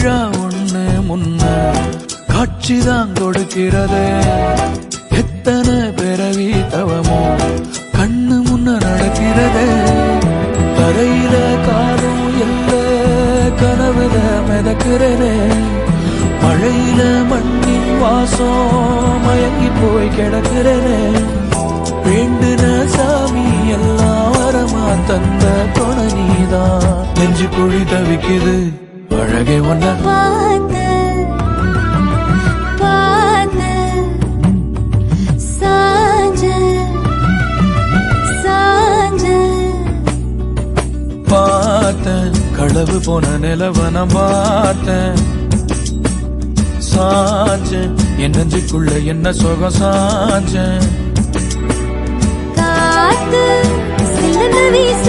விழா ஒண்ணு முன்ன காட்சிதான் கொடுக்கிறது. எத்தனை பிறவி தவமோ கண்ணு முன்ன நடக்கிறது. தரையில காரும் இல்ல கனவுல மிதக்கிறனே. மழையில மண்ணின் வாசம் மயங்கி போய் கிடக்கிறனே. வேண்டுன சாமி எல்லாம் வரமா தந்த துணை நீதான். நெஞ்சு குழி தவிக்குது அழகே ஒன்ன பார்த்தேன். களவு போன நிலவன பார்த்தேன். சாஞ்சேன் என் நெஞ்சுக்குள்ள என்ன சுகம் சாஞ்சேன். காத்து சில்லுன்னு வீச